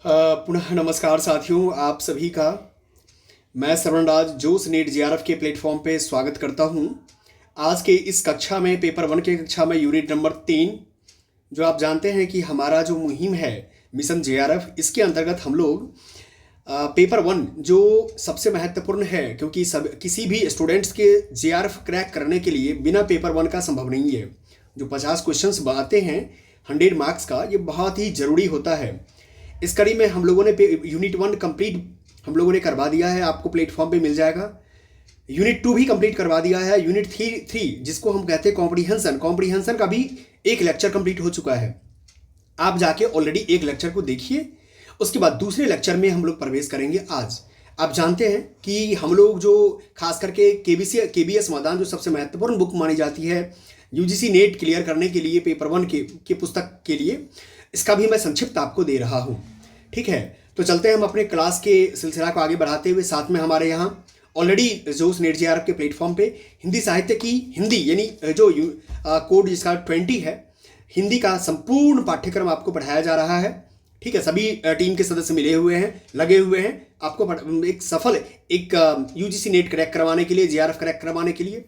पुनः नमस्कार साथियों, आप सभी का मैं सरवणराज जोश नीट जेआरएफ के प्लेटफॉर्म पे स्वागत करता हूं। आज के इस कक्षा में पेपर वन के कक्षा में यूनिट नंबर 3, जो आप जानते हैं कि हमारा जो मुहिम है मिशन जेआरएफ, इसके अंतर्गत हम लोग पेपर वन जो सबसे महत्वपूर्ण है, क्योंकि सब किसी भी स्टूडेंट्स के जेआरएफ क्रैक करने के लिए बिना पेपर वन का संभव नहीं है। जो 50 क्वेश्चंस आते हैं 100 मार्क्स का, ये बहुत ही ज़रूरी होता है। इस कड़ी में हम लोगों ने यूनिट 1 कंप्लीट हम लोगों ने करवा दिया है, आपको प्लेटफॉर्म पे मिल जाएगा। यूनिट 2 भी कंप्लीट करवा दिया है। यूनिट 3 जिसको हम कहते हैं कॉम्प्रीहेंशन का भी एक लेक्चर कंप्लीट हो चुका है। आप जाके ऑलरेडी एक लेक्चर को देखिए, उसके बाद दूसरे लेक्चर में हम लोग प्रवेश करेंगे। आज आप जानते हैं कि हम लोग जो खास करके केबीएस मैदान जो सबसे महत्वपूर्ण बुक मानी जाती है यूजीसी नेट क्लियर करने के लिए, पेपर वन के पुस्तक के लिए, इसका भी मैं संक्षिप्त आपको दे रहा हूँ। ठीक है, तो चलते हैं हम अपने क्लास के सिलसिला को आगे बढ़ाते हुए। साथ में हमारे यहाँ ऑलरेडी जोश नेट जेआरएफ के प्लेटफॉर्म पे हिंदी साहित्य की हिंदी यानी जो कोड जिसका 20 है, हिंदी का संपूर्ण पाठ्यक्रम आपको पढ़ाया जा रहा है। ठीक है, सभी टीम के सदस्य मिले हुए हैं, लगे हुए हैं आपको एक सफल यूजीसी नेट क्रैक करवाने के लिए, जेआरएफ क्रैक करवाने के लिए।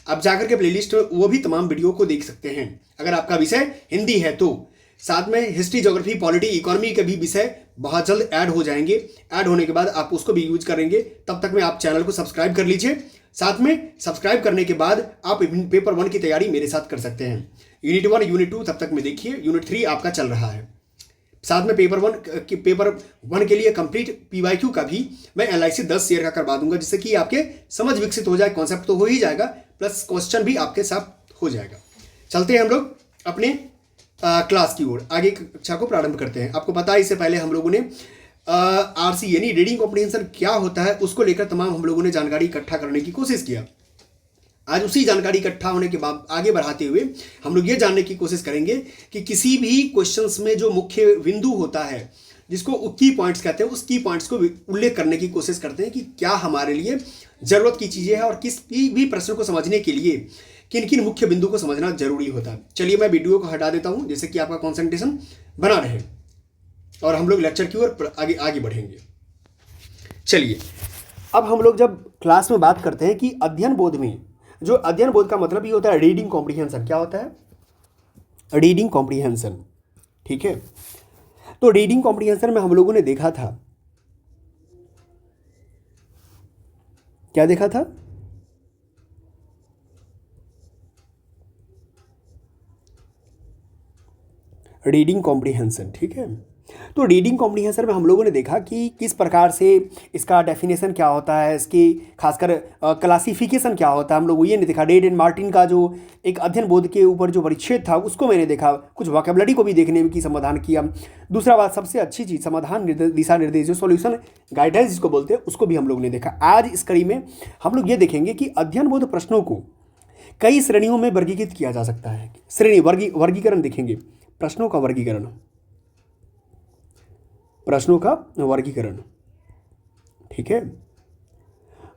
आप जाकर के प्लेलिस्ट में वो भी तमाम वीडियो को देख सकते हैं अगर आपका विषय हिंदी है तो। साथ में हिस्ट्री, ज्योग्राफी, पॉलिटी, इकोनॉमी के भी विषय बहुत जल्द ऐड हो जाएंगे। ऐड होने के बाद आप उसको भी यूज करेंगे। तब तक में आप चैनल को सब्सक्राइब कर लीजिए। साथ में सब्सक्राइब करने के बाद आप पेपर वन की तैयारी मेरे साथ कर सकते हैं। यूनिट 1, यूनिट 2 तब तक में देखिए, यूनिट 3 आपका चल रहा है। साथ में पेपर वन के लिए कंप्लीट पीवाईक्यू का भी मैं एलआईसी 10 शेयर का करवा दूंगा, जिससे कि आपके समझ विकसित हो जाए। कॉन्सेप्ट तो हो ही जाएगा, प्लस क्वेश्चन भी आपके साथ हो जाएगा। चलते हैं हम लोग अपने क्लास की ओर, आगे कक्षा को प्रारंभ करते हैं। आपको पता है इससे पहले हम लोगों ने आरसी यानी रीडिंग कॉम्प्रिहेंशन क्या होता है उसको लेकर तमाम हम लोगों ने जानकारी इकट्ठा करने की कोशिश किया। आज उसी जानकारी इकट्ठा होने के बाद आगे बढ़ाते हुए हम लोग ये जानने की कोशिश करेंगे कि किसी भी क्वेश्चंस में जो मुख्य बिंदु होता है, जिसको की पॉइंट्स कहते हैं, उस की पॉइंट्स को उल्लेख करने की कोशिश करते हैं कि क्या हमारे लिए जरूरत की चीज़ें हैं और किसी भी प्रश्न को समझने के लिए किन किन मुख्य बिंदु को समझना जरूरी होता है। चलिए मैं वीडियो को हटा देता हूं, जिससे कि आपका कंसंट्रेशन बना रहे और हम लोग लेक्चर की ओर आगे बढ़ेंगे। चलिए, अब हम लोग जब क्लास में बात करते हैं कि अध्ययन बोध में, जो अध्ययन बोध का मतलब ये होता है रीडिंग कॉम्प्रिहेंशन। क्या होता है? Reading comprehension. ठीक है, तो रीडिंग कॉम्प्रिहेंशन में हम लोगों ने देखा था, क्या देखा था? Reading comprehension. ठीक है, तो रीडिंग कॉम्प्रिहेंशन में हम लोगों ने देखा कि किस प्रकार से इसका डेफिनेशन क्या होता है, इसकी खासकर क्लासिफिकेशन क्या होता है। हम लोग ये नहीं देखा। डेड एंड मार्टिन का जो एक अध्ययन बोध के ऊपर जो परिच्छेद था उसको मैंने देखा, कुछ वोकैबुलरी को भी देखने में की समाधान किया। दूसरा बात, सबसे अच्छी चीज़ समाधान दिशा निर्देश, जो सॉल्यूशन गाइडेंस जिसको बोलते हैं, उसको भी हम लोग ने देखा। आज इस कड़ी में हम लोग ये देखेंगे कि अध्ययन बोध प्रश्नों को कई श्रेणियों में वर्गीकृत किया जा सकता है। वर्गीकरण देखेंगे, प्रश्नों का वर्गीकरण, ठीक है।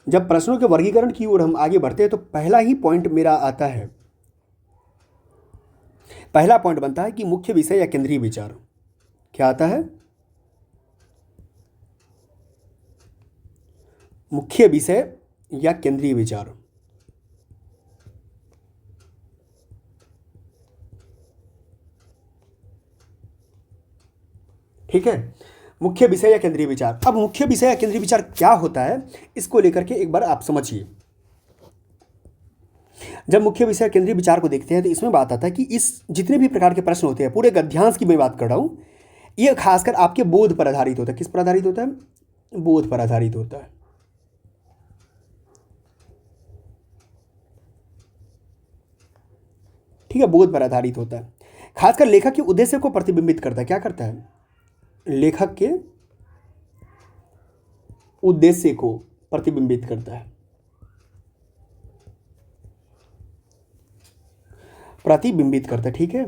जब प्रश्नों के वर्गीकरण की ओर हम आगे बढ़ते हैं तो पहला ही पॉइंट मेरा आता है, पहला पॉइंट बनता है कि मुख्य विषय या केंद्रीय विचार। क्या आता है? मुख्य विषय या केंद्रीय विचार। ठीक है, मुख्य विषय या केंद्रीय विचार। अब मुख्य विषय या केंद्रीय विचार क्या होता है, इसको लेकर के एक बार आप समझिए। जब मुख्य विषय केंद्रीय विचार को देखते हैं तो इसमें बात आता है कि इस जितने भी प्रकार के प्रश्न होते हैं, पूरे गद्यांश की मैं बात कर रहा हूं, यह खासकर आपके बोध पर आधारित होता है। किस पर आधारित होता है? बोध पर आधारित होता है। ठीक है, बोध पर आधारित होता है। खासकर लेखक के उद्देश्य को प्रतिबिंबित करता है। क्या करता है? लेखक के उद्देश्य को प्रतिबिंबित करता है। ठीक है,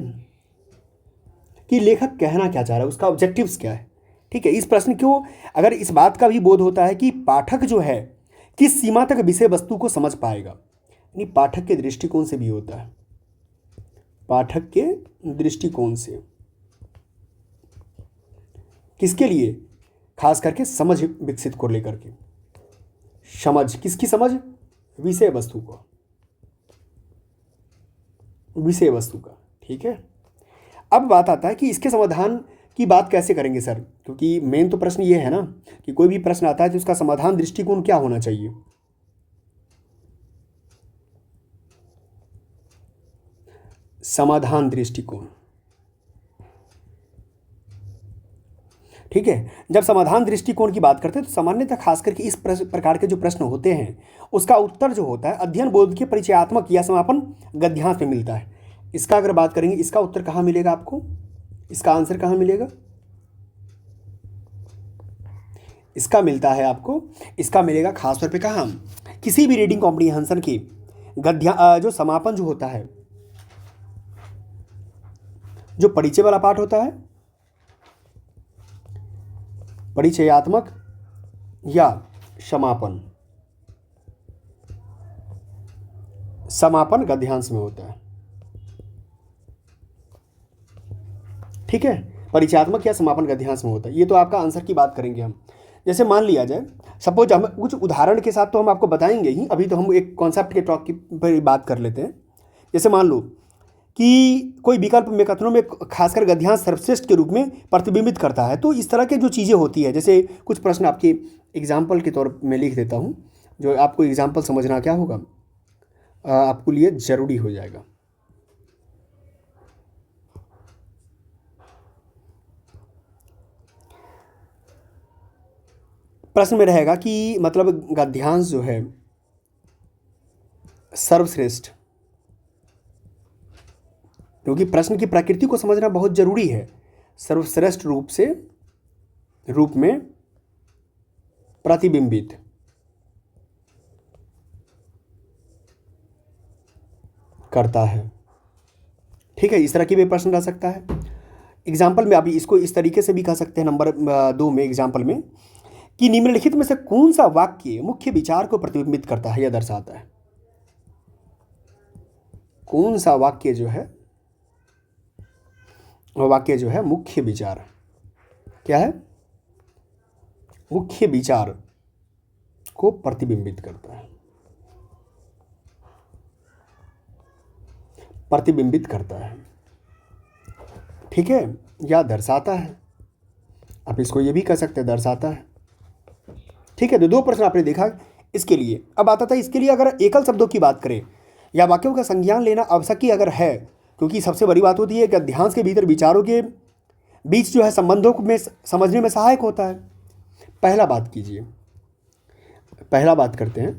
कि लेखक कहना क्या चाह रहा है, उसका ऑब्जेक्टिव्स क्या है। ठीक है, इस प्रश्न को अगर इस बात का भी बोध होता है कि पाठक जो है किस सीमा तक विषय वस्तु को समझ पाएगा, यानी पाठक के दृष्टिकोण से भी होता है, पाठक के दृष्टिकोण से किसके लिए? खास करके समझ विकसित को लेकर के। समझ, किसकी समझ? विषय वस्तु को, विषय वस्तु का। ठीक है, अब बात आता है कि इसके समाधान की बात कैसे करेंगे सर, क्योंकि मेन तो प्रश्न ये है ना कि कोई भी प्रश्न आता है तो उसका समाधान दृष्टिकोण क्या होना चाहिए। समाधान दृष्टिकोण, ठीक है। जब समाधान दृष्टिकोण की बात करते हैं तो सामान्यतः खास करके इस प्रकार के जो प्रश्न होते हैं उसका उत्तर जो होता है अध्ययन बोध के परिचयात्मक या समापन गद्यांश में मिलता है। इसका अगर बात करेंगे, इसका उत्तर कहाँ मिलेगा आपको? इसका आंसर कहाँ मिलेगा? इसका मिलता है आपको, इसका मिलेगा खास तौर पे कहाँ? किसी भी रीडिंग कॉम्प्रीहेंशन की जो समापन जो होता है, जो परिचय वाला पाठ होता है, परिचयात्मक या समापन, समापन गद्यांश में होता है। ठीक है, परिचयात्मक या समापन गद्यांश में होता है। ये तो आपका आंसर की बात करेंगे हम। जैसे मान लिया जाए, सपोज हम कुछ उदाहरण के साथ तो हम आपको बताएंगे ही, अभी तो हम एक कॉन्सेप्ट के टॉक की पर बात कर लेते हैं। जैसे मान लो कि कोई विकल्प में कथनों में खासकर गद्यांश सर्वश्रेष्ठ के रूप में प्रतिबिंबित करता है, तो इस तरह के जो चीज़ें होती है, जैसे कुछ प्रश्न आपके एग्जाम्पल के तौर में लिख देता हूँ, जो आपको एग्जाम्पल समझना क्या होगा, आपको लिए ज़रूरी हो जाएगा। प्रश्न में रहेगा कि मतलब गद्यांश जो है सर्वश्रेष्ठ, क्योंकि प्रश्न की प्रकृति को समझना बहुत जरूरी है। सर्वश्रेष्ठ रूप में प्रतिबिंबित करता है। ठीक है, इस तरह की भी प्रश्न रह सकता है। एग्जाम्पल में अभी इसको इस तरीके से भी कह सकते हैं, नंबर 2 में एग्जाम्पल में, कि निम्नलिखित में से कौन सा वाक्य मुख्य विचार को प्रतिबिंबित करता है या दर्शाता है। कौन सा वाक्य जो है, वाक्य जो है मुख्य विचार, क्या है? मुख्य विचार को प्रतिबिंबित करता है, प्रतिबिंबित करता है। ठीक है, या दर्शाता है, आप इसको ये भी कह सकते हैं दर्शाता है। ठीक है, तो 2 प्रश्न आपने देखा इसके लिए। अब आता था इसके लिए अगर एकल शब्दों की बात करें या वाक्यों का संज्ञान लेना आवश्यक ही अगर है, क्योंकि सबसे बड़ी बात होती है कि अध्यांश के भीतर विचारों के बीच जो है संबंधों में समझने में सहायक होता है। पहला बात कीजिए, पहला बात करते हैं,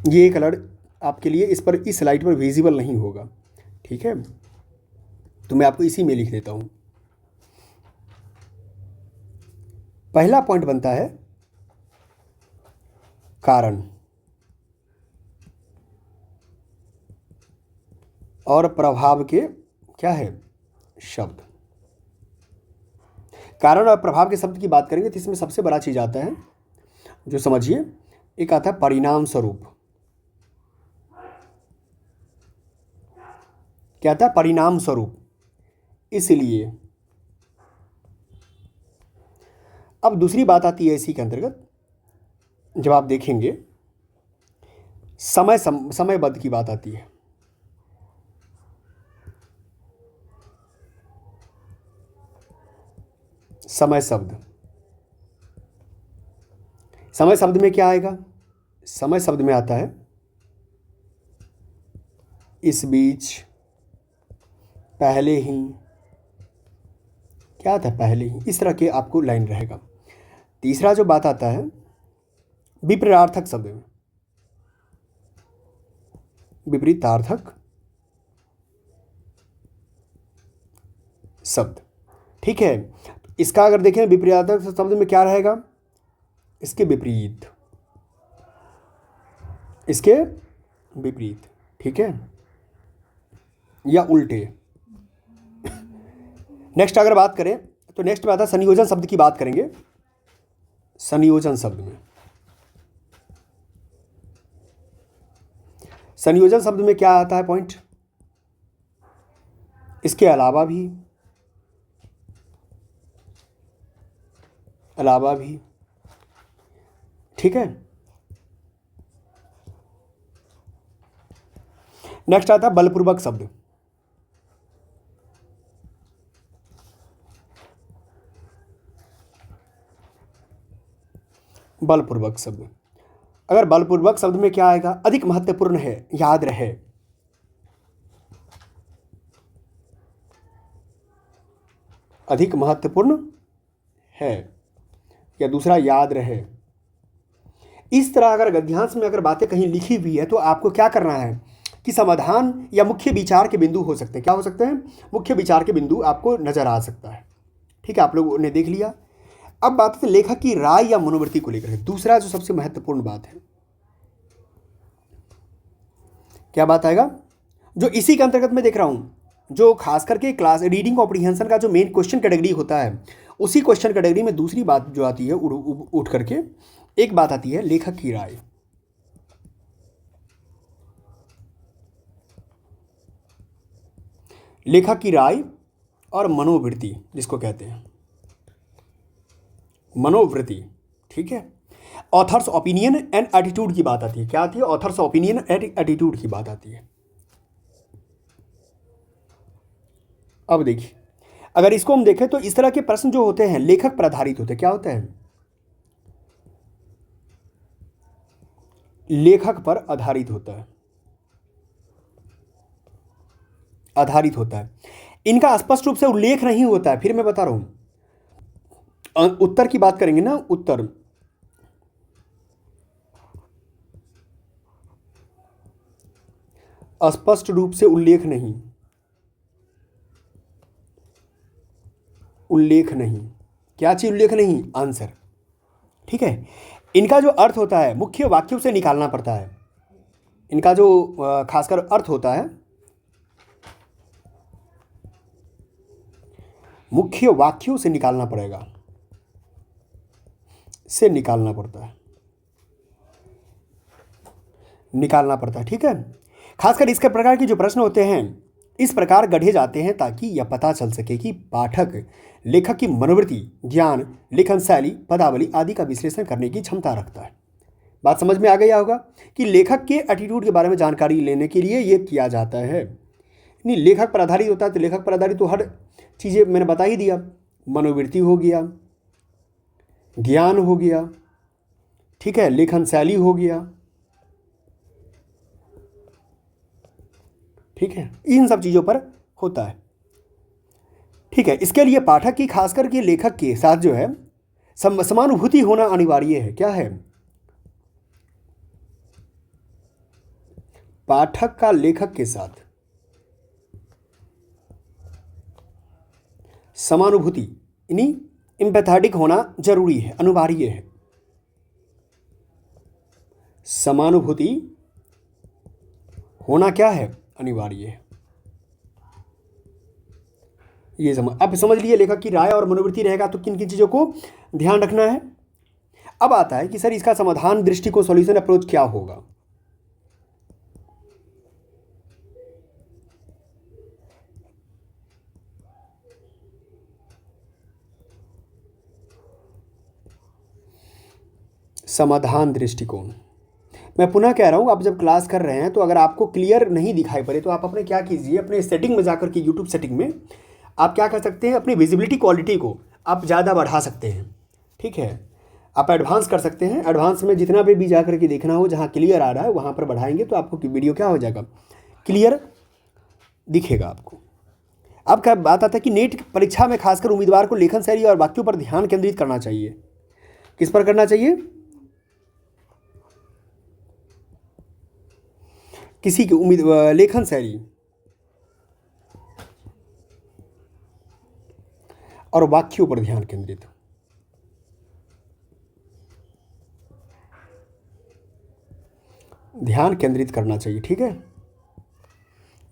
ये कलर आपके लिए इस पर इस स्लाइड पर विजिबल नहीं होगा। ठीक है, तो मैं आपको इसी में लिख देता हूं। पहला पॉइंट बनता है कारण और प्रभाव के क्या है? शब्द। कारण और प्रभाव के शब्द की बात करेंगे तो इसमें सबसे बड़ा चीज आता है, जो समझिए, एक आता है परिणाम स्वरूप। क्या आता है? परिणाम स्वरूप। इसलिए अब दूसरी बात आती है इसी के अंतर्गत, जब आप देखेंगे समयबद्ध की बात आती है। समय शब्द, समय शब्द में क्या आएगा? समय शब्द में आता है इस बीच, पहले ही, क्या आता है? पहले ही। इस तरह के आपको लाइन रहेगा। तीसरा जो बात आता है विपरीतार्थक शब्द में, विपरीतार्थक शब्द। ठीक है, इसका अगर देखें विपरीतार्थक शब्द में क्या रहेगा? इसके विपरीत, इसके विपरीत। ठीक है, या उल्टे। नेक्स्ट अगर बात करें तो नेक्स्ट में आता है संयोजन शब्द की बात करेंगे। संयोजन शब्द में, संयोजन शब्द में क्या आता है पॉइंट? इसके अलावा भी, अलावा भी। ठीक है, नेक्स्ट आता है बलपूर्वक शब्द। बलपूर्वक शब्द, अगर बलपूर्वक शब्द में क्या आएगा? अधिक महत्वपूर्ण है, याद रहे। अधिक महत्वपूर्ण है, या दूसरा याद रहे। इस तरह अगर गद्यांश में अगर बातें कहीं लिखी हुई है तो आपको क्या करना है कि समाधान या मुख्य विचार के बिंदु हो सकते हैं। क्या हो सकते हैं? मुख्य विचार के बिंदु आपको नजर आ सकता है। ठीक है, आप लोगों ने देख लिया। अब बात है लेखक की राय या मनोवृत्ति को लेकर है। दूसरा जो सबसे महत्वपूर्ण बात है, क्या बात आएगा? जो इसी के अंतर्गत मैं देख रहा हूं, जो खास करके क्लास रीडिंग कॉम्प्रिहेंशन का जो मेन क्वेश्चन कैटेगरी होता है, उसी क्वेश्चन कैटेगरी में दूसरी बात जो आती है उठ करके एक बात आती है लेखक की राय। लेखक की राय और मनोवृत्ति, जिसको कहते हैं मनोवृत्ति। ठीक है, ऑथर्स ओपिनियन एंड एटीट्यूड की बात आती है। क्या आती है? ऑथर्स ओपिनियन एंड एटीट्यूड की बात आती है। अब देखिए, अगर इसको हम देखें तो इस तरह के प्रश्न जो होते हैं लेखक पर आधारित होते हैं। क्या होता है? लेखक पर आधारित होता है, आधारित होता है। इनका स्पष्ट रूप से उल्लेख नहीं होता है। फिर मैं बता रहा हूं, उत्तर की बात करेंगे ना, उत्तर स्पष्ट रूप से उल्लेख नहीं, उल्लेख नहीं। क्या चीज उल्लेख नहीं? आंसर। ठीक है, इनका जो अर्थ होता है मुख्य वाक्यों से निकालना पड़ता है। इनका जो खासकर अर्थ होता है मुख्य वाक्यों से निकालना पड़ेगा, से निकालना पड़ता है, निकालना पड़ता है। ठीक है, खासकर इसके प्रकार के जो प्रश्न होते हैं इस प्रकार गढ़े जाते हैं ताकि यह पता चल सके कि पाठक लेखक की मनोवृत्ति, ज्ञान, लेखन शैली, पदावली आदि का विश्लेषण करने की क्षमता रखता है। बात समझ में आ गया होगा कि लेखक के एटीट्यूड के बारे में जानकारी लेने के लिए यह किया जाता है। नहीं, लेखक पर आधारित होता है तो लेखक पर आधारित तो हर चीज़ें मैंने बता ही दिया। मनोवृत्ति हो गया, ज्ञान हो गया, ठीक है, लेखन शैली हो गया। ठीक है, इन सब चीज़ों पर होता है। ठीक है, इसके लिए पाठक की खासकर के लेखक के साथ जो है समानुभूति होना अनिवार्य है। क्या है? पाठक का लेखक के साथ समानुभूति यानी एम्पैथेटिक होना जरूरी है, अनिवार्य है। समानुभूति होना क्या है? अनिवार्य है। ये अब समझ लिए लेखक की राय और मनोवृत्ति रहेगा तो किन किन चीज़ों को ध्यान रखना है। अब आता है कि सर इसका समाधान दृष्टिकोण सॉल्यूशन अप्रोच क्या होगा। समाधान दृष्टिकोण, मैं पुनः कह रहा हूँ, आप जब क्लास कर रहे हैं तो अगर आपको क्लियर नहीं दिखाई पड़े तो आप अपने क्या कीजिए, अपने सेटिंग में जाकर के यूट्यूब सेटिंग में आप क्या कर सकते हैं, अपनी विजिबिलिटी क्वालिटी को आप ज़्यादा बढ़ा सकते हैं। ठीक है, आप एडवांस कर सकते हैं। एडवांस में जितना भी जा करके देखना हो, जहाँ क्लियर आ रहा है वहाँ पर बढ़ाएंगे तो आपको वीडियो क्या हो जाएगा, क्लियर दिखेगा आपको। अब क्या बात आता है कि नेट परीक्षा में खासकर उम्मीदवार को लेखन शैली और वाक्यों पर ध्यान केंद्रित करना चाहिए। किस पर करना चाहिए? किसी की लेखन शैली और वाक्यों पर ध्यान केंद्रित, ध्यान केंद्रित करना चाहिए। ठीक है,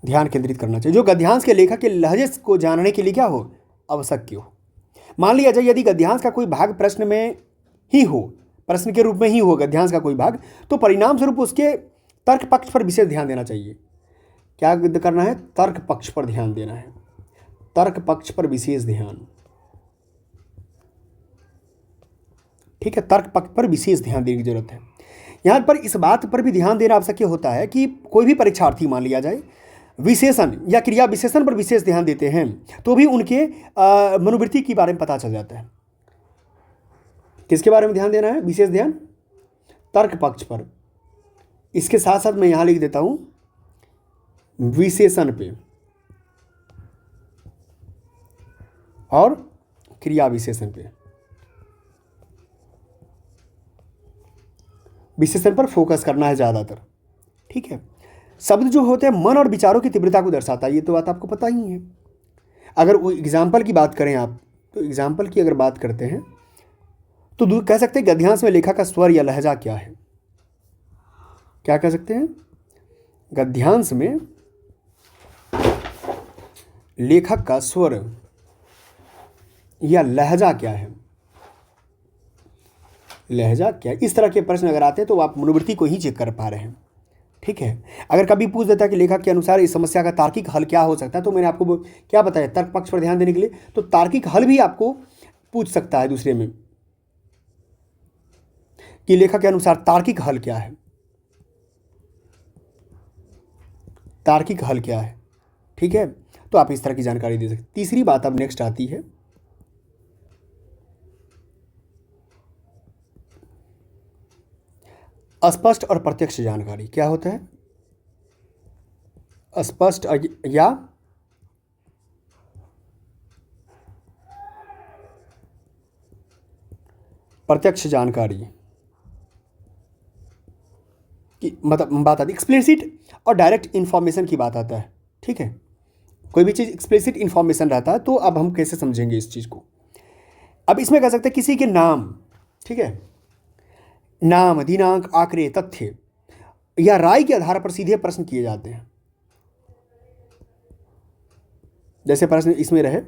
ध्यान केंद्रित करना चाहिए। जो गद्यांश के लेखक के लहजे को जानने के लिए क्या हो, आवश्यक हो। मान लिया जाए यदि गद्यांश का कोई भाग प्रश्न में ही हो, प्रश्न के रूप में ही हो गद्यांश का कोई भाग, तो परिणाम स्वरूप उसके तर्क पक्ष पर विशेष ध्यान देना चाहिए। क्या करना है? तर्क पक्ष पर ध्यान देना है, तर्क पक्ष पर विशेष ध्यान। ठीक है, तर्क पक्ष पर विशेष ध्यान देने की जरूरत है। यहाँ पर इस बात पर भी ध्यान देना आवश्यक होता है कि कोई भी परीक्षार्थी मान लिया जाए विशेषण या क्रिया विशेषण पर विशेष ध्यान देते हैं तो भी उनके मनोवृत्ति के बारे में पता चल जाता है। किसके बारे में ध्यान देना है? विशेष ध्यान तर्क पक्ष पर। इसके साथ साथ मैं यहां लिख देता हूं विशेषण पे और क्रिया विशेषण पे। विशेषण पर फोकस करना है ज़्यादातर। ठीक है, शब्द जो होते हैं मन और विचारों की तीव्रता को दर्शाता है, ये तो बात आपको पता ही है। अगर वो एग्जाम्पल की बात करें आप, तो एग्जाम्पल की अगर बात करते हैं तो कह सकते हैं गद्यांश में लेखक का स्वर या लहजा क्या है। क्या कह सकते हैं? गद्यांश में लेखक का स्वर या लहजा क्या है। लहजा क्या? इस तरह के प्रश्न अगर आते हैं तो आप मनोवृत्ति को ही चेक कर पा रहे हैं। ठीक है, अगर कभी पूछ देता है कि लेखक के अनुसार इस समस्या का तार्किक हल क्या हो सकता है, तो मैंने आपको क्या बताया तर्क पक्ष पर ध्यान देने के लिए, तो तार्किक हल भी आपको पूछ सकता है दूसरे में कि लेखक के अनुसार तार्किक हल क्या है। तार्किक हल क्या है? ठीक है, तो आप इस तरह की जानकारी दे सकते। तीसरी बात अब नेक्स्ट आती है अस्पष्ट और प्रत्यक्ष जानकारी। क्या होता है? अस्पष्ट या प्रत्यक्ष जानकारी की मतलब बात आती है एक्सप्लिसिट और डायरेक्ट इन्फॉर्मेशन की बात आता है। ठीक है, कोई भी चीज़ एक्सप्लिसिट इन्फॉर्मेशन रहता है, तो अब हम कैसे समझेंगे इस चीज़ को। अब इसमें कह सकते हैं किसी के नाम, ठीक है, नाम, दिनांक, आंकड़े, तथ्य या राय के आधार पर सीधे प्रश्न किए जाते हैं। जैसे प्रश्न इसमें रहे,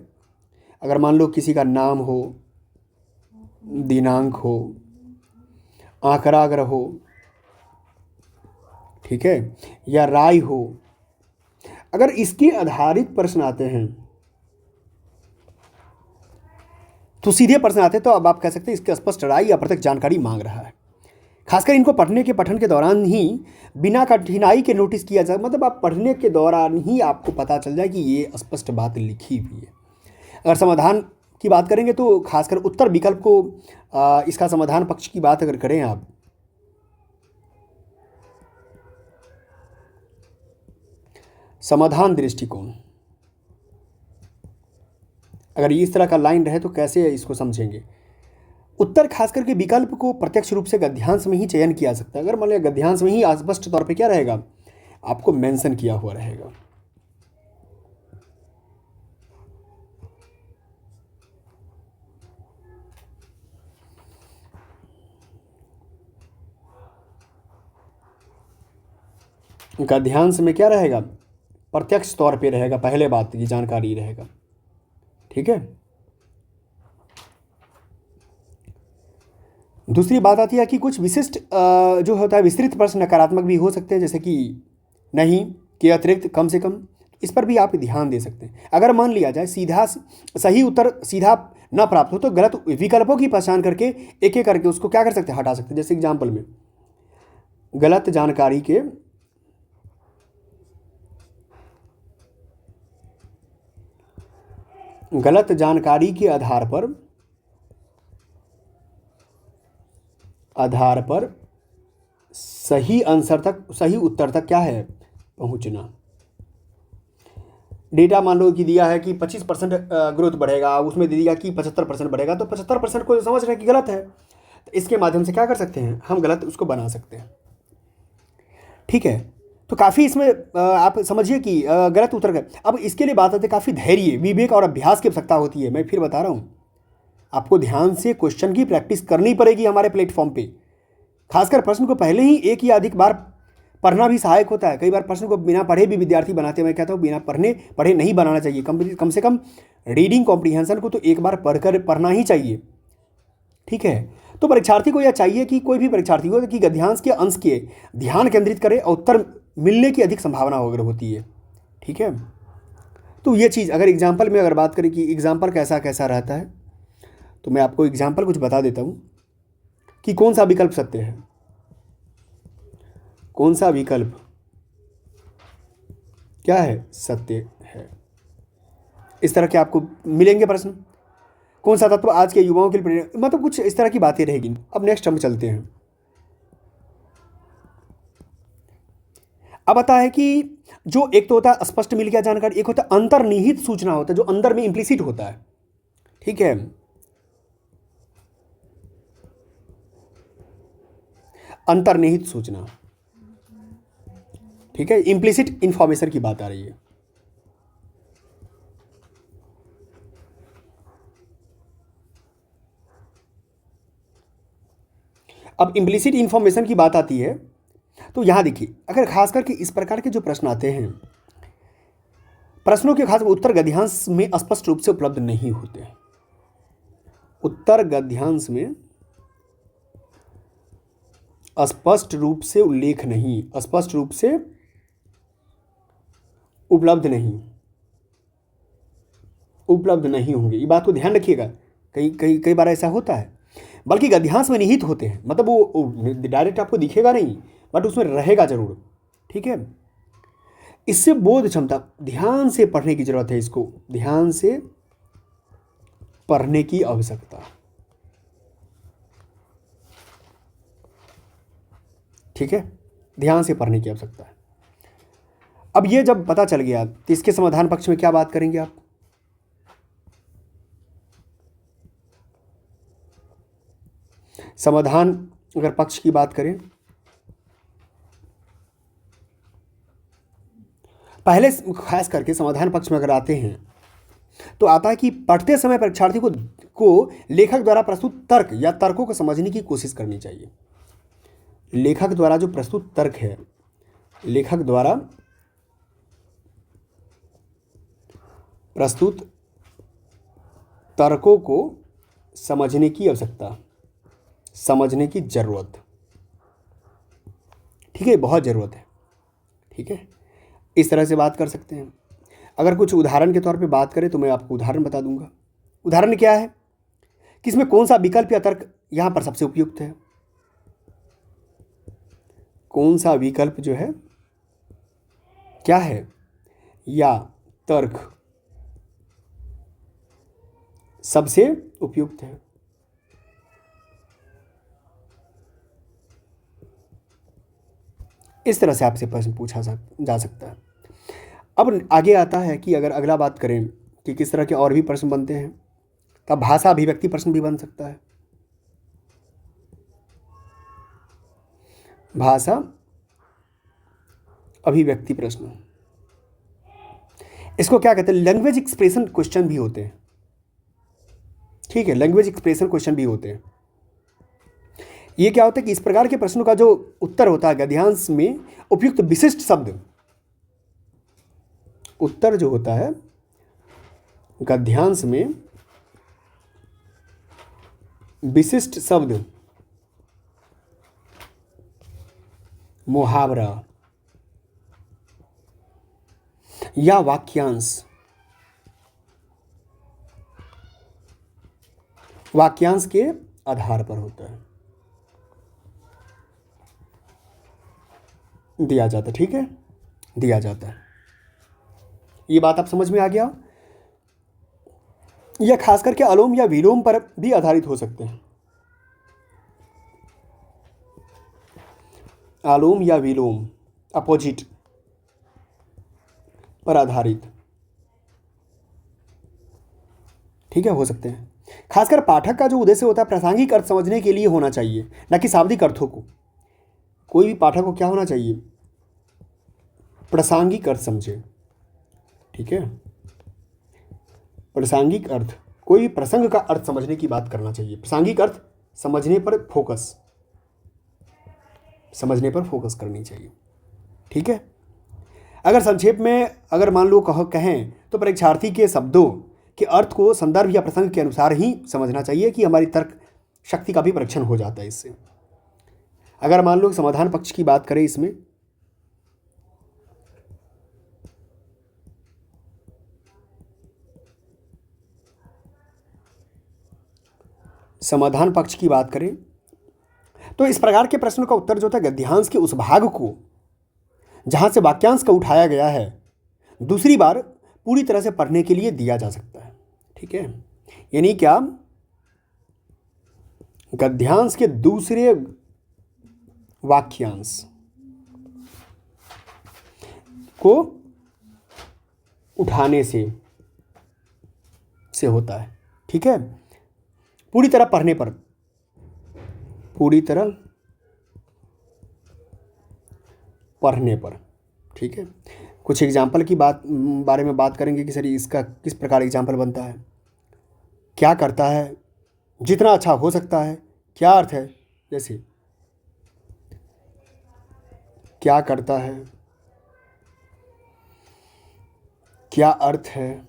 अगर मान लो किसी का नाम हो, दिनांक हो, आंकड़ा अगर हो, ठीक है, या राय हो, अगर इसके आधारित प्रश्न आते हैं तो सीधे प्रश्न आते हैं, तो अब आप कह सकते हैं इसके स्पष्ट राय या प्रत्यक्ष जानकारी मांग रहा है। खासकर इनको पढ़ने के पठन के दौरान ही बिना कठिनाई के नोटिस किया जाए, मतलब आप पढ़ने के दौरान ही आपको पता चल जाए कि ये स्पष्ट बात लिखी हुई है। अगर समाधान की बात करेंगे तो खासकर उत्तर विकल्प को इसका समाधान पक्ष की बात अगर करें आप, समाधान दृष्टिकोण, अगर इस तरह का लाइन रहे तो कैसे इसको समझेंगे। उत्तर खास करके विकल्प को प्रत्यक्ष रूप से गद्यांश में ही चयन किया जा सकता है। अगर मान लिया गद्यांश में ही स्पष्ट तौर पे क्या रहेगा, आपको मेंशन किया हुआ रहेगा। गद्यांश में क्या रहेगा, प्रत्यक्ष तौर पे रहेगा, पहले बात की जानकारी रहेगा। ठीक है, दूसरी बात आती है कि कुछ विशिष्ट जो होता है विस्तृत प्रश्न नकारात्मक भी हो सकते हैं, जैसे कि नहीं, के अतिरिक्त, कम से कम। इस पर भी आप ध्यान दे सकते हैं। अगर मान लिया जाए सीधा सही उत्तर सीधा ना प्राप्त हो तो गलत विकल्पों की पहचान करके एक एक करके उसको क्या कर सकते हैं, हटा सकते हैं। जैसे एग्जाम्पल में गलत जानकारी के आधार पर सही आंसर तक, सही उत्तर तक क्या है, पहुंचना। डेटा मान लो कि दिया है कि 25% ग्रोथ बढ़ेगा, उसमें दे दिया कि 75% बढ़ेगा, तो 75% को समझ रहे हैं कि गलत है, तो इसके माध्यम से क्या कर सकते हैं, हम गलत उसको बना सकते हैं। ठीक है, तो काफ़ी इसमें आप समझिए कि गलत उत्तर गए। अब इसके लिए बात आती है काफ़ी धैर्य, विवेक और अभ्यास की आवश्यकता होती है। मैं फिर बता रहा हूँ, आपको ध्यान से क्वेश्चन की प्रैक्टिस करनी पड़ेगी हमारे प्लेटफॉर्म पे। खासकर प्रश्न को पहले ही एक या अधिक बार पढ़ना भी सहायक होता है। कई बार प्रश्न को बिना पढ़े भी विद्यार्थी बनाते हैं। मैं कहता हूँ बिना पढ़े नहीं बनाना चाहिए। कम से कम रीडिंग कॉम्प्रीहेंशन को तो एक बार पढ़ना ही चाहिए। ठीक है, तो परीक्षार्थी को यह चाहिए कि कोई भी परीक्षार्थी हो कि गद्यांश के अंश के ध्यान केंद्रित करे और उत्तर मिलने की अधिक संभावना वगैरह होती है। ठीक है, तो ये चीज़ अगर एग्जाम्पल में अगर बात करें कि एग्जाम्पल कैसा कैसा रहता है, तो मैं आपको एग्जाम्पल कुछ बता देता हूँ। कि कौन सा विकल्प सत्य है, कौन सा विकल्प क्या है, सत्य है। इस तरह के आपको मिलेंगे प्रश्न। कौन सा तत्व आज के युवाओं के लिए मतलब कुछ इस तरह की बातें रहेगी। अब नेक्स्ट हम चलते हैं। अब आता है कि जो एक तो होता है स्पष्ट मिल गया जानकारी, एक होता है अंतर्निहित सूचना, होता है जो अंदर में इंप्लिसिट होता है। ठीक है, अंतर्निहित सूचना। ठीक है, इंप्लिसिट इंफॉर्मेशन की बात आ रही है। अब इम्प्लिसिट इंफॉर्मेशन की बात आती है तो यहां देखिए, अगर खास करके इस प्रकार के जो प्रश्न आते हैं, प्रश्नों के खास उत्तर गद्यांश में स्पष्ट रूप से उपलब्ध नहीं होते। उत्तर गद्यांश में स्पष्ट रूप से उल्लेख नहीं, स्पष्ट रूप से उपलब्ध नहीं होंगे। ये बात को ध्यान रखिएगा, कई कई कई बार ऐसा होता है। बल्कि गद्यांश में निहित होते हैं, मतलब वो डायरेक्ट आपको दिखेगा नहीं, बट उसमें रहेगा जरूर। ठीक है, इससे बोध क्षमता, ध्यान से पढ़ने की जरूरत है, इसको ध्यान से पढ़ने की आवश्यकता। ठीक है, ध्यान से पढ़ने की आवश्यकता है। अब ये जब पता चल गया तो इसके समाधान पक्ष में क्या बात करेंगे आप। समाधान अगर पक्ष की बात करें, पहले खास करके समाधान पक्ष में अगर आते हैं तो आता है कि पढ़ते समय परीक्षार्थी को लेखक द्वारा प्रस्तुत तर्क या तर्कों को समझने की कोशिश करनी चाहिए। लेखक द्वारा जो प्रस्तुत तर्क है, लेखक द्वारा प्रस्तुत तर्कों को समझने की आवश्यकता, समझने की जरूरत। ठीक है, बहुत ज़रूरत है। ठीक है, इस तरह से बात कर सकते हैं। अगर कुछ उदाहरण के तौर पे बात करें तो मैं आपको उदाहरण बता दूंगा। उदाहरण क्या है कि इसमें कौन सा विकल्प या तर्क यहां पर सबसे उपयुक्त है, कौन सा विकल्प जो है क्या है या तर्क सबसे उपयुक्त है। इस तरह से आपसे प्रश्न पूछा जा सकता है। अब आगे आता है कि अगर अगला बात करें कि किस तरह के और भी प्रश्न बनते हैं, तब भाषा अभिव्यक्ति प्रश्न भी बन सकता है। भाषा अभिव्यक्ति प्रश्न, इसको क्या कहते हैं, लैंग्वेज एक्सप्रेशन क्वेश्चन भी होते हैं। ठीक है, लैंग्वेज एक्सप्रेशन क्वेश्चन भी होते हैं। ये क्या होता है कि इस प्रकार के प्रश्नों का जो उत्तर होता है गद्यांश में उपयुक्त विशिष्ट शब्द, उत्तर जो होता है गद्यांश में विशिष्ट शब्द, मुहावरा या वाक्यांश, वाक्यांश के आधार पर होता है, दिया जाता है। ठीक है, दिया जाता है। ये बात आप समझ में आ गया। यह खास करके अनुलोम या विलोम पर भी आधारित हो सकते हैं। अनुलोम या विलोम, अपोजिट पर आधारित, ठीक है, हो सकते हैं। खासकर पाठक का जो उद्देश्य होता है प्रासंगिक अर्थ समझने के लिए होना चाहिए, न कि शाब्दिक अर्थों को। कोई भी पाठक को क्या होना चाहिए, प्रासंगिक अर्थ समझे। ठीक है, प्रासंगिक अर्थ, कोई भी प्रसंग का अर्थ समझने की बात करना चाहिए। प्रासंगिक अर्थ समझने पर फोकस, समझने पर फोकस करनी चाहिए। ठीक है, अगर संक्षेप में अगर मान लो कहें तो परीक्षार्थी के शब्दों के अर्थ को संदर्भ या प्रसंग के अनुसार ही समझना चाहिए कि हमारी तर्क शक्ति का भी परीक्षण हो जाता है इससे। अगर मान लो समाधान पक्ष की बात करें, इसमें समाधान पक्ष की बात करें तो इस प्रकार के प्रश्न का उत्तर जो था गद्यांश के उस भाग को जहां से वाक्यांश का उठाया गया है दूसरी बार पूरी तरह से पढ़ने के लिए दिया जा सकता है। ठीक है, यानी क्या, गद्यांश के दूसरे वाक्यांश को उठाने से होता है। ठीक है, पूरी तरह पढ़ने पर, पूरी तरह पढ़ने पर। ठीक है, कुछ एग्जाम्पल की बारे में बात करेंगे कि सर इसका किस प्रकार एग्जाम्पल बनता है, क्या करता है, जितना अच्छा हो सकता है, क्या अर्थ है, जैसे क्या करता है, क्या अर्थ है,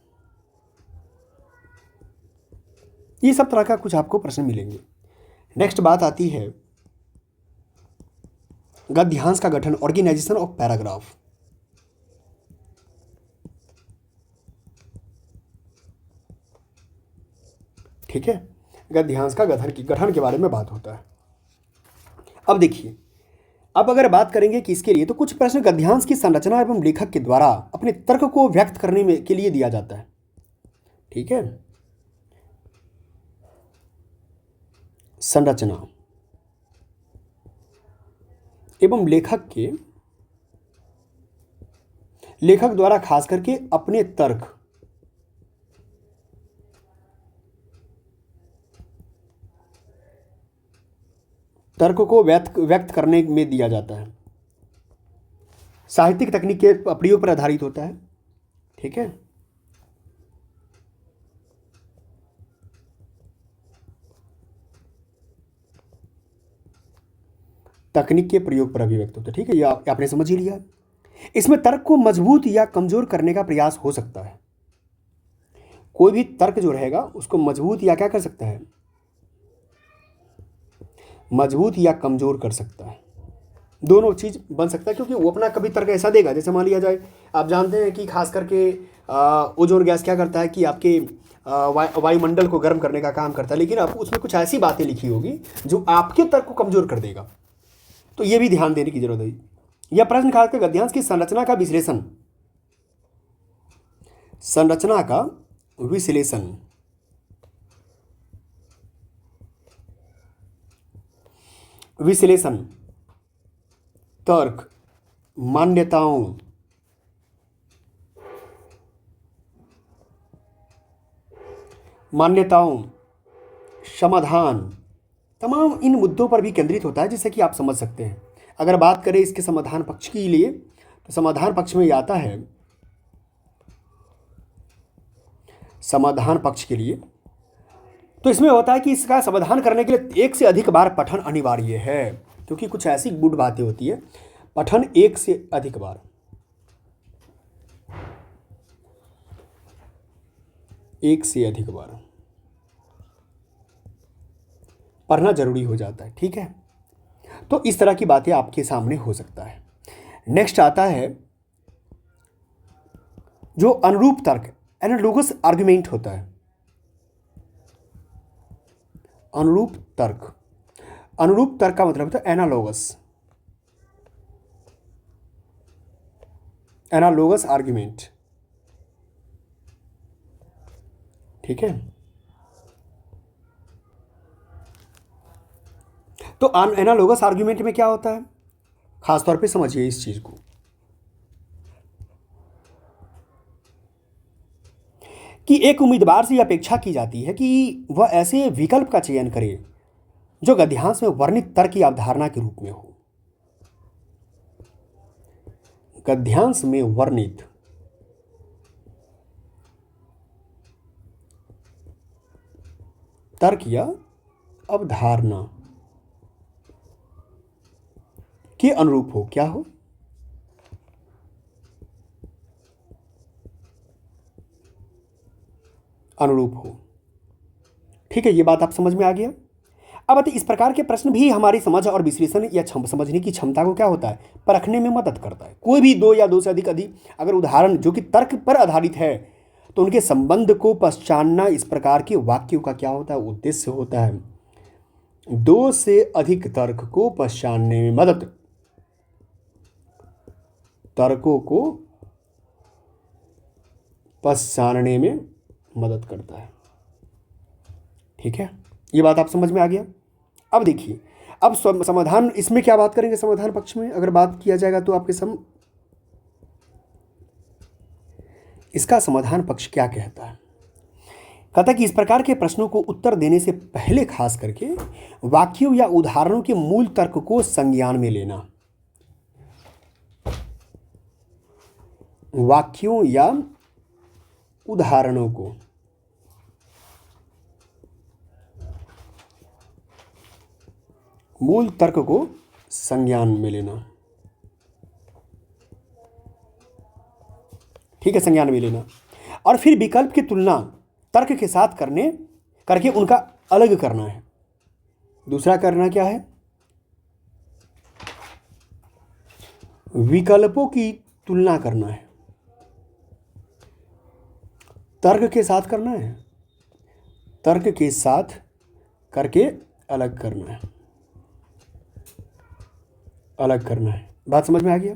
ये सब तरह का कुछ आपको प्रश्न मिलेंगे। नेक्स्ट बात आती है गद्यांश का गठन, ऑर्गेनाइजेशन ऑफ पैराग्राफ। ठीक है, गद्यांश का गठन के बारे में बात होता है। अब देखिए, अब अगर बात करेंगे कि इसके लिए तो कुछ प्रश्न गद्यांश की संरचना एवं लेखक के द्वारा अपने तर्क को व्यक्त करने में के लिए दिया जाता है। ठीक है, संरचना एवं लेखक द्वारा खास करके अपने तर्क को व्यक्त करने में दिया जाता है। साहित्यिक तकनीक के प्रयोग पर आधारित होता है। ठीक है, तकनीक के प्रयोग पर अभिव्यक्त होता है। ठीक है, ये आपने समझ ही लिया। इसमें तर्क को मजबूत या कमजोर करने का प्रयास हो सकता है। कोई भी तर्क जो रहेगा उसको मजबूत या क्या कर सकता है, मजबूत या कमजोर कर सकता है, दोनों चीज बन सकता है। क्योंकि वो अपना कभी तर्क ऐसा देगा, जैसे मान लिया जाए, आप जानते हैं कि खास करके ओजोन गैस क्या करता है कि आपके वायुमंडल को गर्म करने का काम करता है, लेकिन अब उसमें कुछ ऐसी बातें लिखी होगी जो आपके तर्क को कमजोर कर देगा। तो ये भी ध्यान देने की जरूरत है। यह प्रश्न खास कर गद्यांश की संरचना का विश्लेषण, तर्क, मान्यताओं, समाधान, तमाम इन मुद्दों पर भी केंद्रित होता है, जिससे कि आप समझ सकते हैं। अगर बात करें इसके समाधान पक्ष के लिए, तो समाधान पक्ष में ये आता है, समाधान पक्ष के लिए तो इसमें होता है कि इसका समाधान करने के लिए एक से अधिक बार पठन अनिवार्य है, क्योंकि कुछ ऐसी गुड बातें होती है। पठन एक से अधिक बार, पढ़ना जरूरी हो जाता है। ठीक है, तो इस तरह की बातें आपके सामने हो सकता है। नेक्स्ट आता है जो अनुरूप तर्क, एनालोगस आर्गुमेंट होता है। अनुरूप तर्क का मतलब होता है एनालोगस आर्गुमेंट। ठीक है, तो एनालोगस आर्गुमेंट में क्या होता है, खासतौर पे समझिए इस चीज को, कि एक उम्मीदवार से अपेक्षा की जाती है कि वह ऐसे विकल्प का चयन करे जो गद्यांश में वर्णित तर्क की अवधारणा के रूप में हो। गद्यांश में वर्णित तर्क या अवधारणा के अनुरूप हो। क्या हो, अनुरूप हो। ठीक है, ये बात आप समझ में आ गया। अब इस प्रकार के प्रश्न भी हमारी समझ और विश्लेषण या समझने की क्षमता को क्या होता है, परखने में मदद करता है। कोई भी दो या दो से अधिक अगर उदाहरण जो कि तर्क पर आधारित है, तो उनके संबंध को पहचानना इस प्रकार के वाक्यों का क्या होता है, उद्देश्य होता है। दो से अधिक तर्क को पहचानने में मदद, तर्कों को पहचानने में मदद करता है। ठीक है, ये बात आप समझ में आ गया। अब देखिए, अब समाधान, इसमें क्या बात करेंगे समाधान पक्ष में अगर बात किया जाएगा तो आपके इसका समाधान पक्ष क्या कहता है? कहता है कि इस प्रकार के प्रश्नों को उत्तर देने से पहले खास करके वाक्यों या उदाहरणों के मूल तर्क को संज्ञान में लेना, वाक्यों या उदाहरणों को मूल तर्क को संज्ञान में लेना। ठीक है, संज्ञान में लेना, और फिर विकल्प की तुलना तर्क के साथ करके उनका अलग करना है। दूसरा करना क्या है? विकल्पों की तुलना करना है, तर्क के साथ करना है, तर्क के साथ करके अलग करना है, अलग करना है। बात समझ में आ गया?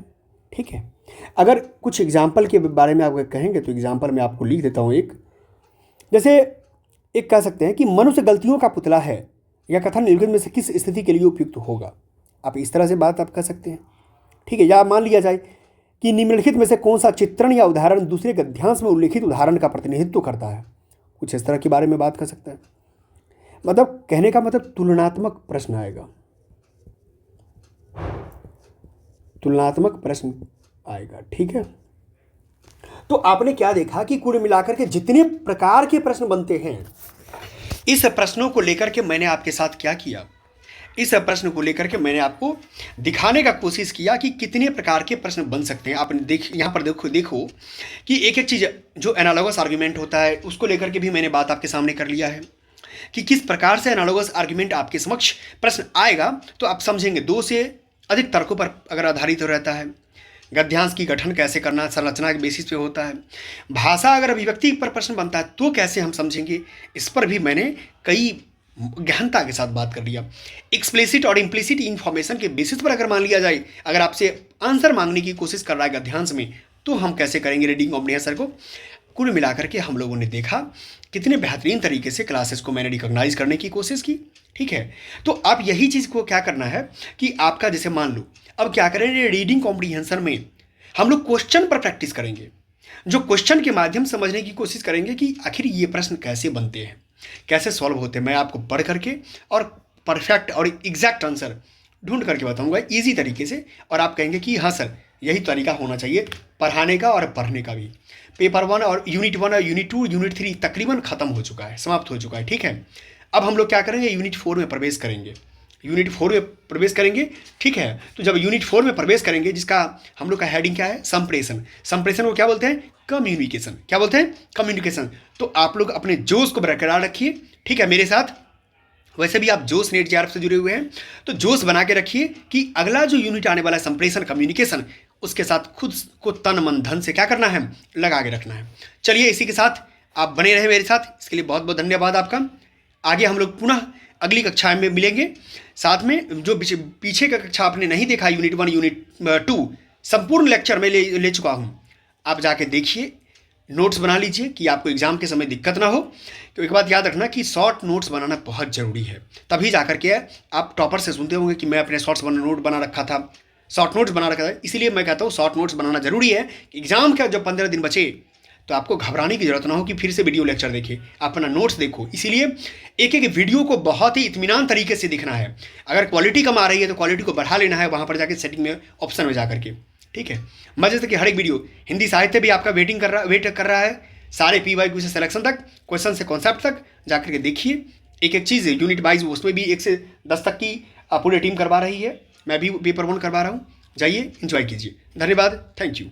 ठीक है, अगर कुछ एग्जाम्पल के बारे में आप कहेंगे तो एग्जाम्पल मैं आपको लिख देता हूँ। जैसे एक कह सकते हैं कि मनुष्य गलतियों का पुतला है, या कथन निम्नलिखित में से किस स्थिति के लिए उपयुक्त होगा। आप इस तरह से बात आप कह सकते हैं। ठीक है, या मान लिया जाए कि निम्नलिखित में से कौन सा चित्रण या उदाहरण दूसरे गद्यांश में उल्लेखित उदाहरण का प्रतिनिधित्व करता है। कुछ इस तरह के बारे में बात कर सकते हैं। मतलब कहने का मतलब तुलनात्मक प्रश्न आएगा, तुलनात्मक प्रश्न आएगा। ठीक है, तो आपने क्या देखा कि कुल मिलाकर के जितने प्रकार के प्रश्न बनते हैं, इस प्रश्नों को लेकर के मैंने आपके साथ क्या किया, इस प्रश्न को लेकर के मैंने आपको दिखाने का कोशिश किया कि कितने प्रकार के प्रश्न बन सकते हैं। आपने यहाँ पर देखो कि एक एक चीज़ जो एनालॉगस आर्ग्यूमेंट होता है उसको लेकर के भी मैंने बात आपके सामने कर लिया है कि किस प्रकार से एनालॉगस आर्ग्यूमेंट आपके समक्ष प्रश्न आएगा तो आप समझेंगे। दो से अधिक तर्कों पर अगर आधारित रहता है, गद्यांश की गठन कैसे करना संरचना के बेसिस पे होता है, भाषा अगर अभिव्यक्ति पर प्रश्न बनता है तो कैसे हम समझेंगे, इस पर भी मैंने कई गहनता के साथ बात कर लिया। एक्सप्लिसिट और इम्प्लिसिट इन्फॉर्मेशन के बेसिस पर अगर मान लिया जाए, अगर आपसे आंसर मांगने की कोशिश कर रहा है गद्यांश में, तो हम कैसे करेंगे रीडिंग कॉम्प्रिहेंशन को। कुल मिलाकर के हम लोगों ने देखा कितने बेहतरीन तरीके से क्लासेस को मैंने रिकॉग्नाइज करने की कोशिश की। ठीक है, तो आप यही चीज़ को क्या करना है कि आपका जैसे मान लो अब क्या करेंगे, रीडिंग कॉम्प्रिहेंशन में हम लोग क्वेश्चन पर प्रैक्टिस करेंगे, जो क्वेश्चन के माध्यम से समझने की कोशिश करेंगे कि आखिर ये प्रश्न कैसे बनते हैं, कैसे सॉल्व होते हैं। मैं आपको पढ़ करके और परफेक्ट और एग्जैक्ट आंसर ढूंढ करके बताऊंगा ईजी तरीके से, और आप कहेंगे कि हाँ सर यही तरीका होना चाहिए पढ़ाने का और पढ़ने का भी। पेपर 1 और यूनिट 1 और यूनिट 2 यूनिट 3 तकरीबन खत्म हो चुका है, समाप्त हो चुका है। ठीक है, अब हम लोग क्या करेंगे, यूनिट 4 में प्रवेश करेंगे, यूनिट 4 में प्रवेश करेंगे। ठीक है, तो जब यूनिट 4 में प्रवेश करेंगे, जिसका हम लोग का हेडिंग क्या है, संप्रेषण। संप्रेषण को क्या बोलते हैं, कम्युनिकेशन। क्या बोलते हैं, कम्युनिकेशन। तो आप लोग अपने जोश को बरकरार रखिए। ठीक है, मेरे साथ वैसे भी आप जोश नेट जेआरएफ से जुड़े हुए हैं तो जोश बना के रखिए कि अगला जो यूनिट आने वाला है संप्रेषण कम्युनिकेशन, उसके साथ खुद को तन मन धन से क्या करना है, लगा के रखना है। चलिए, इसी के साथ आप बने रहे मेरे साथ, इसके लिए बहुत बहुत धन्यवाद आपका। आगे हम लोग पुनः अगली कक्षा में मिलेंगे। साथ में जो पीछे का कक्षा आपने नहीं देखा, यूनिट 1 यूनिट 2 संपूर्ण लेक्चर में ले चुका हूँ, आप जाके देखिए, नोट्स बना लीजिए कि आपको एग्जाम के समय दिक्कत ना हो। तो एक बात याद रखना कि शॉर्ट नोट्स बनाना बहुत ज़रूरी है, तभी जाकर के आप टॉपर से सुनते होंगे कि मैं अपने नोट बना रखा था, शॉर्ट नोट्स बना रखा था। इसीलिए मैं कहता हूँ शॉर्ट नोट्स बनाना जरूरी है कि एग्जाम का जब 15 दिन बचे तो आपको घबराने की जरूरत ना हो कि फिर से वीडियो लेक्चर देखिए, अपना नोट्स देखो। इसीलिए एक एक वीडियो को बहुत ही इत्मीनान तरीके से देखना है। अगर क्वालिटी कम आ रही है तो क्वालिटी को बढ़ा लेना है, वहाँ पर जाके सेटिंग में ऑप्शन में जा करके। ठीक है, मजे से कि हर एक वीडियो, हिंदी साहित्य भी आपका वेट कर रहा है, सारे PYQ से सिलेक्शन तक, क्वेश्चन से कॉन्सेप्ट तक जाकर के देखिए। एक एक चीज़ यूनिट वाइज उसमें भी 1 से 10 तक की पूरी टीम करवा रही है, मैं भी पेपर 1 करवा रहा हूँ। जाइए, एंजॉय कीजिए। धन्यवाद, थैंक यू।